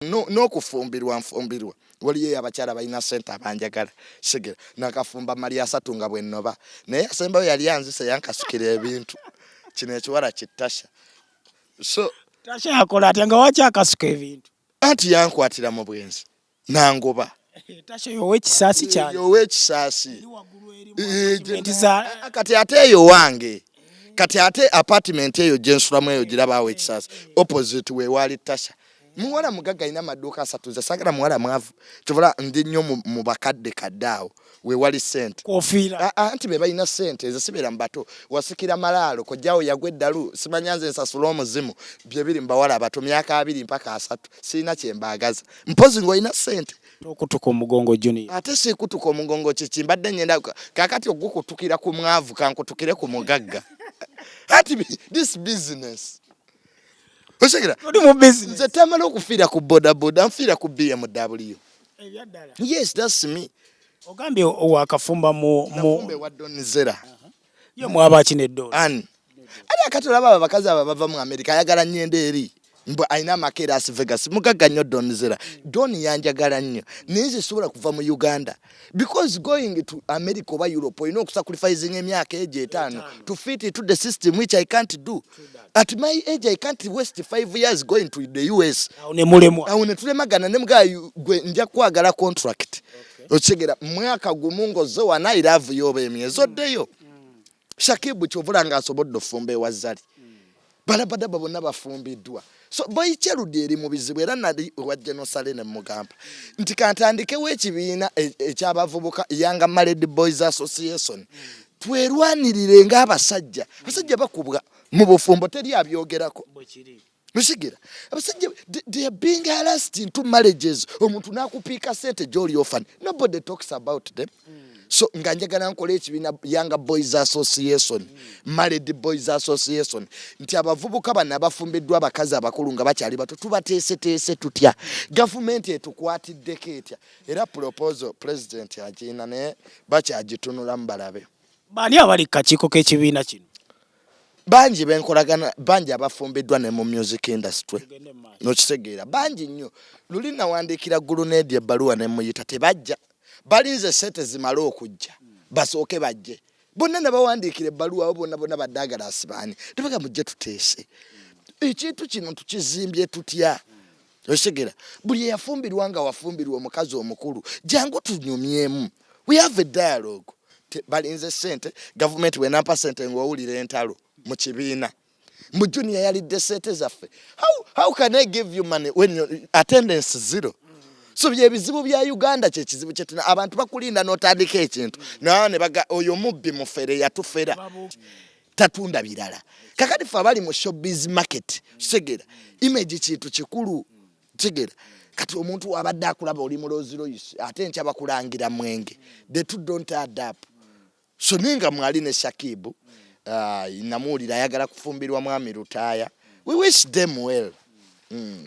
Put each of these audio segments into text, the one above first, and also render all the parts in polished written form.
no kufumbirwa nfumbirwa waliyo abakyala balina sente abanjagala sigera nakafumba mali asatunga bwennoba naye asembayo yali yanzise yankasukira ebintu kino ekiwala kitasha so tasha yakola atya nga wakyakasuka ebintu anti yankwatira mu bwenzi nangoba tasha yowekisaasi kyali yowekisaasi kati ate eyo wange kati ate apartment eyo gyensulamu eyo girabawo ekisaasi opposite we wali tasha muwala mugaga ina maduuka asatu nze sagala muwala mwavu kivula ndi nnyo mu bakadde kaddaawo we wali sente kofiira anti be balina sente nze sibeera mu bato wasikira malaalo kojjawo yagwa eddalu simanya nze nsasula omuzimu bye biri mu bawala abato myaka 2 mpaka 3 sirina kyembaagaza mpozi ng'olina sente tokutuka omugongo junior ate sikutuka omugongo kiki mbadde ngenda kakati ogukutukira ku mwavu kankutukire ku mugagga ati this business Oshegera odi mu business nze tamala okufiira ku boda nfiira ku BMW ebyaddala yes that's me ogambye owakafumba mu wa Donzela ye mwaba kineddo ali akatolaba abakazi aba bava mu America ayagala nyende eri mbo aina makera Las Vegas mugaga nnyo Donzela Doni yanjagala nnyo ninzi sobola kuva mu Uganda because going to America or Europe you know sacrificing emyaka eje 5 to fit into the system which I can't do at my age I can't waste 5 years going to the US ne mulemwa awone tulemagana ne mugayi gwe nja kwagala contract ochegera mwaka gumungo zo wana I love yobe emyezo deyo Shakibu chovula nga asobodde fumbe wa Zari balabada babona bafumbiddwa so boy cherude eri mu bizibu era nali wajja no sale ne mugamba nti kantandike wekibiina ekyabavubuka Young Married Boys Association twerwanirire nga abasajja bakubwa mu bufumbo teri abyogerako Mushigira abasajja they are being harassed into marriages omuntu nakupiika sente joli orphan nobody talks about them so nganjagala nkola ekibiina Young Boys Association Married Boys Association nti abavubuka bana abafumbiddwa abakazi abakulu nga bakyali bato tubateese tutya government etukwatiddeko etya era proposal president agina ne bakyagitunula mbalabe bani abali kakiiko k'ekibiina kino banji benkolagana banji abafumbiddwa ne mu music industry nokitegeera banji nnyo luli nawandikira gulunedi ebbaluwa ne muyita tebajja balinze sente zimala okujja basooke bajje bonna ne bawandikira ebbaluwa bonna badagala asibani tebaka mujje tuteese ekintu kino tukizimbye tutya oshegera buli yafumbirwa nga wafumbirwa omukazi omukulu jangu tunyumyemu we have a dialogue balinze sente government we nampa sente ng'owulira entalo mu kibiina mu junior yalidde sente zaffe how can I give you money when your attendance zero so byebizibu bya Uganda kyekizibu kyetina abantu bakulinda n'otandika ekintu naye ne baga oyo mubbi mufere yatufera tatunda birala kakati fa bali mu showbiz market segera image kintu kikulu segera kati omuntu abadde akulaba oli mu Rolls Royce ate nkya bakulangira mwenge they two don't add up so ninga mwali ne Shakibu inamuulira ayagala kufumbirwa mwami Rutaya we wish them well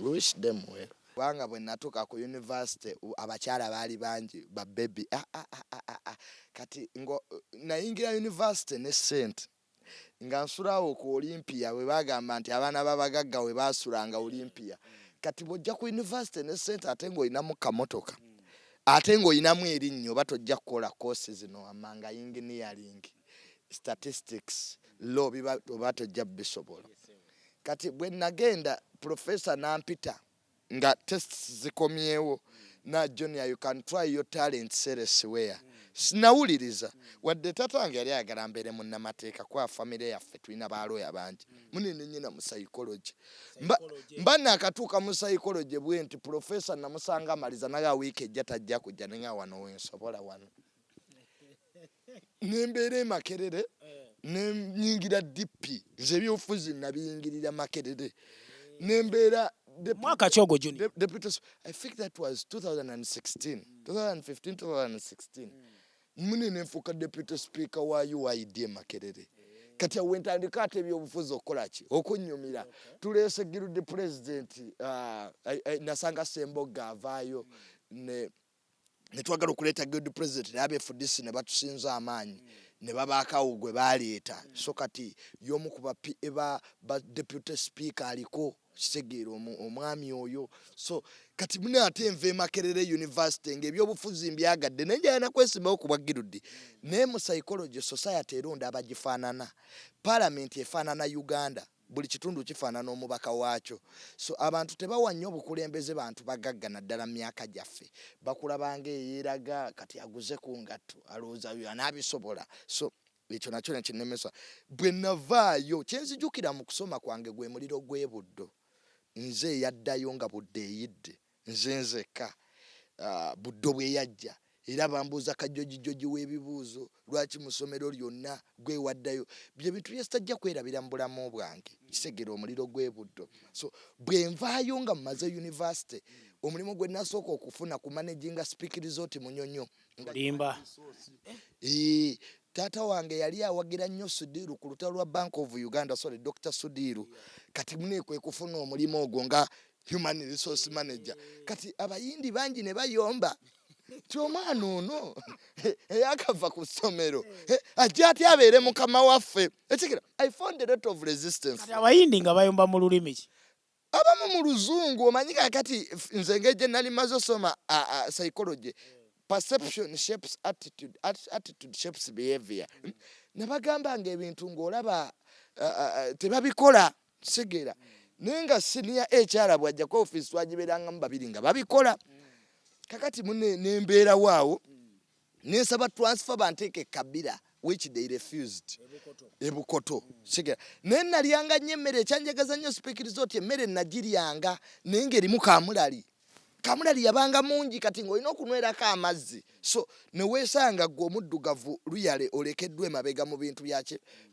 we wish them well wanga bwe natuka ku university abakyala bali bangi ba baby kati ngo nayingira university ne sente nga nsulawo ku Olympia we bagamba nti abaana babagagga we basulanga Olympia kati bojja ku university ne sente ate ngo inamu kamotoka ate ngo inamu erinnyo batojja kukola courses zino amanga engineering statistics law batojja bisobola kati bwe nagenda professor nampita nga tests zikomyewo na junior you can try your talent elsewhere sinawuliriza wadde tatange yali ayagala mbeere munnamateeka kwa family yaffe tulina baloya bangi munene nyina mu psychology mba nakatuuka mu psychology bwenti professor namusanga amaliza naga wiiki ejja tajja kujja nenga wano wensobola wano nembeere Makerere nenyingira DP nze byofuzi nabiyingirira Makerere nembeera mwaka kyogo junior I think that was 2016 2016 munene nfuka deputy speaker wa UID Makerere kati awentandika ate ebyobufuzi okolaki okunyumira tulese girude president nasanga Semboga avaayo ne netwagala okuleeta good president abe fudisi ne batusinza amaanyi ne babaakawo gwe baleeta so kati yomu kuba ba deputy speaker aliko kitegeera omwami oyo. So kati muna ate enve Makerere University ng'ebyobufuzi mbyagadde nenjala nakwesimbawo ku bwagirudi naye mu psychology society eronda abagifaanana. Parliament efaanana Uganda, buli kitundu kifaanana omubaka waakyo. So abantu tebawa nnyo obukulembeze bantu bagagga naddala mu myaka gyaffe. Bakulabanga eyeeraga kati aguze ku ngatto alowooza byo anaabisobola. So ekyo nakyo nekinnemesa. Bwe navaayo kyenzijukira mu kusoma kwange gwe muliro gw'Ebuddo. Nze yaddayo nga Buddo eyidde. Nze nzekka Buddo bwe yajja. Era bambuuza kajjoji w'ebibuuzo lwaki mu ssomero lyonna gwe waddayo. Bye bintu bye sitajja kwerabira mu bulamu bwange. Kisegera omuliro gw'Ebuddo. So bwe nvaayo nga mmaze university omulimu gwe nasooka okufuna ku managinga speak resort Munyonyo. Limba. Taata wange yali awagira nnyo Sudiru ku lutalo lwa Bank of Uganda, Dr. Sudiru. Kati mune kwe kufuna omulimu ogwo nga human resource manager. Kati abayindi bangi ne bayomba. Omwana ono eyakava ku ssomero ajja ati abeere mukama waffe. Ekikira I found a lot of resistance. Kati abayindi nga bayomba mu lulimi ki? Abamu mu Luzungu omanyi kakati nze ngeje nali maze osoma psychology. Perception shapes attitude, attitude shapes behavior. Nabagamba ng'ebintu ng'olaba tebabikola segera. Nenga senior HR bwajja ku office wagiberangamu babiri nga babikola. Kakati mune nembeera waawo nensaba transfer banteeke Kabira which they refused. Ebukoto segera. Nalyanga nnyo emmere ekyanjagaza nnyo speak resort emmere nagiryanga naye ng'erimu kaamulali. Kamulali yabanga mungi kati ng'olina okunwerako amazzi. So ne weesanga gwe omuddugavu luyale olekeddwa emabega mu bintu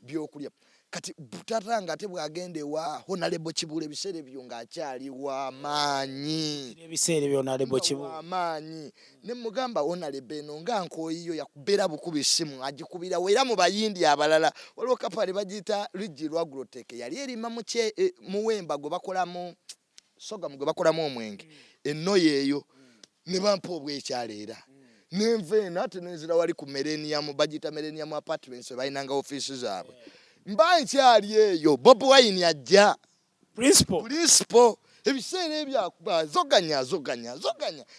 by'okulya. Kati butatanga ate bwagenda ewa Honorable Kibula ebiseera ebyo ng'akyali w'amaanyi. Ebiseera ebyo Honorable Kibula w'amaanyi. Ne mugamba Honorable eno nga nkooyiyo yakubeera bukubi essimu agikubira era mu bayindi abalala. Waliwo kapale bagiyita Luigi Lwaguloteke yali erima mu Wemba gwe bakolamu soga gwe bakolamu omwenge. Ennoye eyo ne bampa obwekyaleera. Nenveena ate nenzira wali ku Millennium bagiyita Millennium Apartments balinanga office zaabwe. Mba nkyali eyo Bob Wine ajja. Principal. Ebiseera ebyakuba zoganya.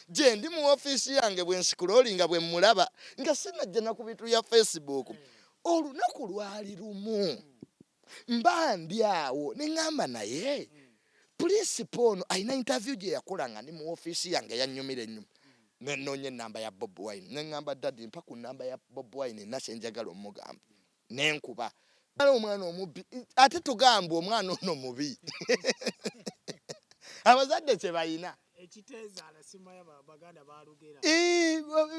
Je ndi mu office yange bwe nsikololinga bwe mulaba nga sinajja na ku bitu ya Facebook. Olunaku lwali lumu. Mba ndi awo ne ngamba naye. Principal ono ayina interview gye yakolanga ni mu office yange yannyumira ennyo. Nenoonye namba ya Bob Wine. Ne ngamba daddy mpa ku namba ya Bob Wine nashe njagala omugamba. Nenkuba. Omwana omubi ate tugamba omwana ono mubi. Abazadde kye bayina. ekiteeza alasima ya baganda balugera.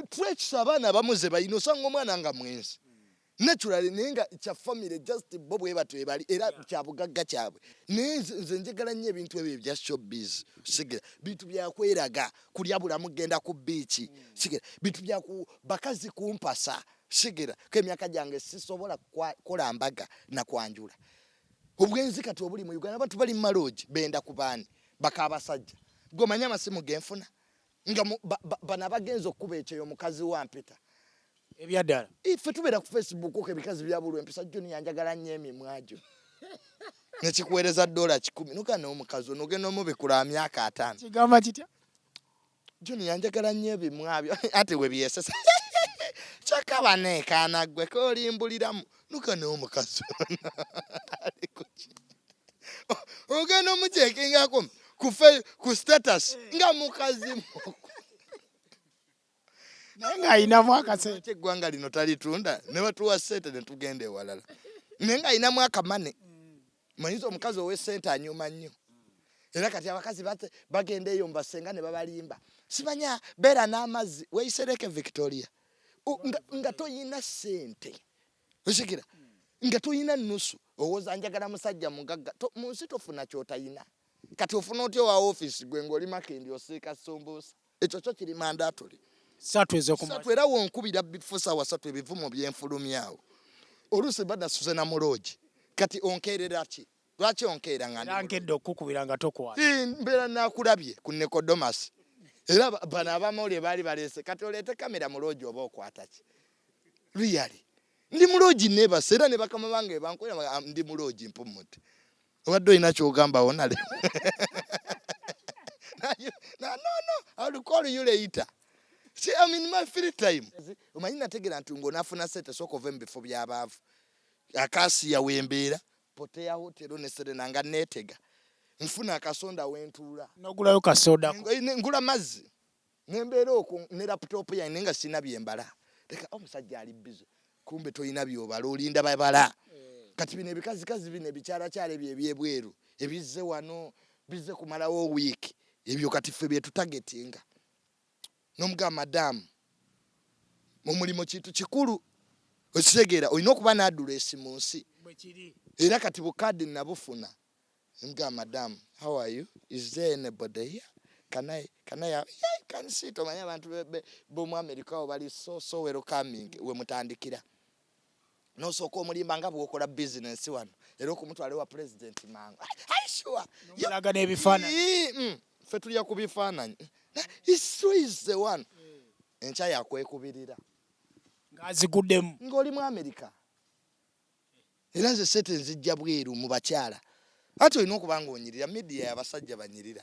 Twekisa abaana bamuze bayina osanga omwana nga mwenzi. Naturally nenga kya family just Bob webatwe bali era kya bugagga kyabwe. Nze njagala nnyo ebintu ebyo bya showbiz. Sigera bintu bya kweraga kulya bulamu genda ku beach. Sigera bintu bya ku bakazi kumpasa. Sigera k'emyaka gyange sisobola kola mbaga na kwanjula. Obwenzi kati obuli mu Uganda abantu bali maloji benda kubani bakabasajja. Gomanya amasimu genfuna nga bana bagenzo okuba ekyo omukazi wa Mpita. Ebyaddala. Ife tubeera ku Facebook ko ebikazi bya bulu empisa John yanjagala nnyo emimwajo. Nekikuweereza $10 nukana omukazi onogenda omubikula myaka 5. Kigamba kitya? John yanjagala nnyo ebimwabyo ate we byesesa. Chakaba nekana gwe ko olimbuliramu nukana omukazi. Ogenda omujeekingako ku status nga mukazi Nenga inamu akasente. Eggwanga lino talitunda ne batuwa sente ne tugende ewalala. Nenga inamu akamane. Manyizo omukazi ow'essente anyuma nnyo. Era kati abakazi bagenda eyo mbasenga ne babalimba. Simanya beera n'amazzi weyisereke Victoria. Nga toyina sente. Oshikira. Nga toyina nusu. Owoza njagala musajja mugagga. Munsi tofuna kyotayina. Kati ofuna otyo wa office gwe ng'oli Makendi osiika sombusa. Ekyo kyo kiri mandatory. Satu ezokumala. Satu era wonkubira bifusa wasatu ebivumo byenfulumyawo. Olusi badasuze na muloji. Kati onkerera ki? Lwaki onkeera ngandi? Rankedde okukubira nga tokwala. Mbeera nakulabye ku Nekodomas. Era bana abamole bali balese kati olete kamera muloji oba okwata ki? Really. Ndi muloji neba sera ne bakama bange bankwera ndi muloji mpumuti. Obadde olina ky'ogambawo nale. No, I'll call you later. See, I'm in my free time. Omanyi nategera nti ng'onafuna sente sooka ove mu bifo by'abaavu. Akasiya wembeera, poteya hotero ne Serena nga neetega. Nfuna akasonda wentuula. N'ogulayo kasoda. Ngula mazzi. Nembeera okwo ne laptop yange nga sina byembala. Leka omusajja ali busy. Kumbe toyina byobala olinda babala. Kati bino ebikazi bino ebikyalakyala ebyo ebyebweru ebizze wano bizze kumalawo week ebyo kati ffe bye tutagetinga n'omuga madam mu mulimo kintu kikulu okitegeera olina okuba n'address mu nsi era kati bukadi nabufuna nga madam how are you is there anybody here can I yeah, can see tomanya abantu bo MUAMERIKA bali so welcoming we mutandikira no soko omulimba nga bwokola business wano era okumutwale wa president mangu sure yalaga nebifana fe tulya kubifaananyi is the one encha yakwekubirira ngaziguddemu ng'oli MUAMERIKA era nze sente nzijja bweru mu bakyala ate olina okuba ng'onyirira media y'abasajja banyirira